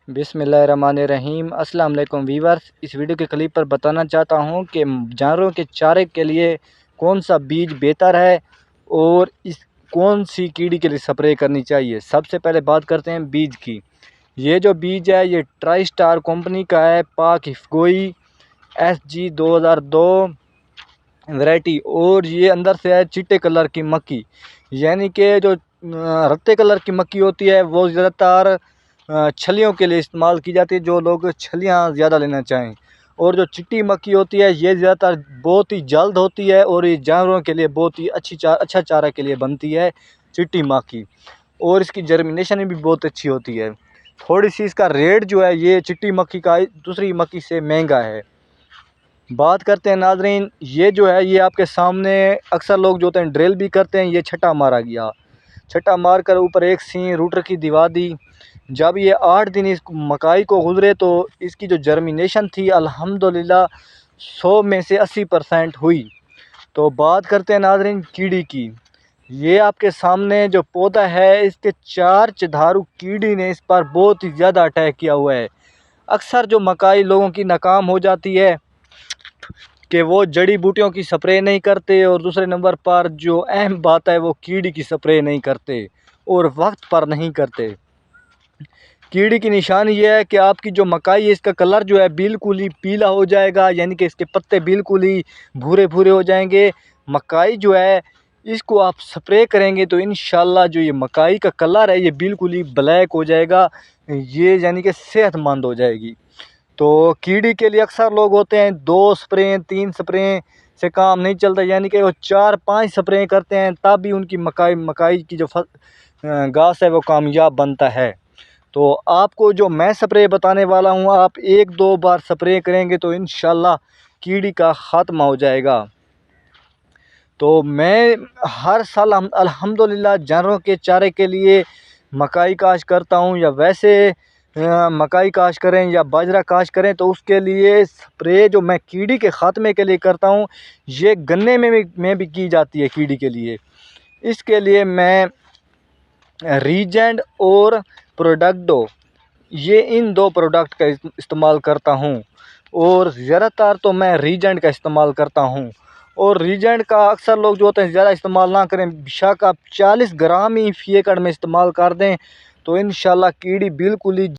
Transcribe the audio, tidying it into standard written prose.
बिस्मिल्लाहिर्रहमानिर्रहीम। अस्सलाम वालेकुम वीवर्स। इस वीडियो के क्लिप पर बताना चाहता हूँ कि जानवरों के चारे के लिए कौन सा बीज बेहतर है और इस कौन सी कीड़ी के लिए स्प्रे करनी चाहिए। सबसे पहले बात करते हैं बीज की। ये जो बीज है ये ट्राई स्टार कंपनी का है, पाक हिफगोई SG 2002 वैरायटी। और ये अंदर से है चिट्टे कलर की मक्की, यानी कि जो रत्ते कलर की मक्की होती है वो ज़्यादातर छलियों के लिए इस्तेमाल की जाती है, जो लोग छलियाँ ज़्यादा लेना चाहें। और जो चिट्टी मक्की होती है ये ज़्यादातर बहुत ही जल्द होती है और ये जानवरों के लिए बहुत ही अच्छा चारा के लिए बनती है चिट्टी मक्की। और इसकी जर्मिनेशन भी बहुत अच्छी होती है। थोड़ी सी इसका रेट जो है ये चिट्टी मक्की का दूसरी मक्की से महंगा है। बात करते हैं नाजरीन, ये जो है ये आपके सामने अक्सर लोग जो होते हैं ड्रिल भी करते हैं। ये छट्टा मारा गया, छट्टा मार कर ऊपर एक सी रूटर की दीवार दी। जब ये 8 दिन इस मकाई को गुजरे तो इसकी जो जर्मिनेशन थी अल्हम्दुलिल्लाह 100 में से 80% हुई। तो बात करते हैं नाजरीन कीड़ी की। ये आपके सामने जो पौधा है इसके 4 चधारू कीड़ी ने इस पर बहुत ही ज़्यादा अटैक किया हुआ है। अक्सर जो मकाई लोगों की नाकाम हो जाती है कि वो जड़ी बूटियों की स्प्रे नहीं करते, और दूसरे नंबर पर जो अहम बात है वो कीड़ी की स्प्रे नहीं करते और वक्त पर नहीं करते। कीड़ी की निशानी ये है कि आपकी जो मकाई है इसका कलर जो है बिल्कुल ही पीला हो जाएगा, यानी कि इसके पत्ते बिल्कुल ही भूरे भूरे हो जाएंगे। मकाई जो है इसको आप स्प्रे करेंगे तो इंशाल्लाह जो ये मकाई का कलर है ये बिल्कुल ही ब्लैक हो जाएगा, ये यानी कि सेहतमंद हो जाएगी। तो कीड़ी के लिए अक्सर लोग होते हैं 2 स्प्रे 3 स्प्रे से काम नहीं चलता, यानी कि वो 4-5 स्प्रे करते हैं तब भी उनकी मकाई की जो घास है वो कामयाब बनता है। तो आपको जो मैं स्प्रे बताने वाला हूँ आप 1-2 बार स्प्रे करेंगे तो इंशाल्लाह कीड़ी का ख़त्म हो जाएगा। तो मैं हर साल अल्हम्दुलिल्लाह जानवरों के चारे के लिए मकाई काश्त करता हूँ, या वैसे मकाई काश्त करें या बाजरा काश्त करें तो उसके लिए स्प्रे जो मैं कीड़ी के ख़ात्मे के लिए करता हूँ ये गन्ने में भी की जाती है कीड़ी के लिए। इसके लिए मैं रीजेंट और प्रोडक्टो, ये इन 2 प्रोडक्ट का इस्तेमाल करता हूँ। और ज़्यादातर तो मैं रीजेंट का इस्तेमाल करता हूँ। और रीजेंट का अक्सर लोग जो होते हैं ज़्यादा इस्तेमाल ना करें, बेशक आप 40 ग्राम ही फी एकड़ में इस्तेमाल कर दें तो इंशाल्लाह कीड़ी बिल्कुल ही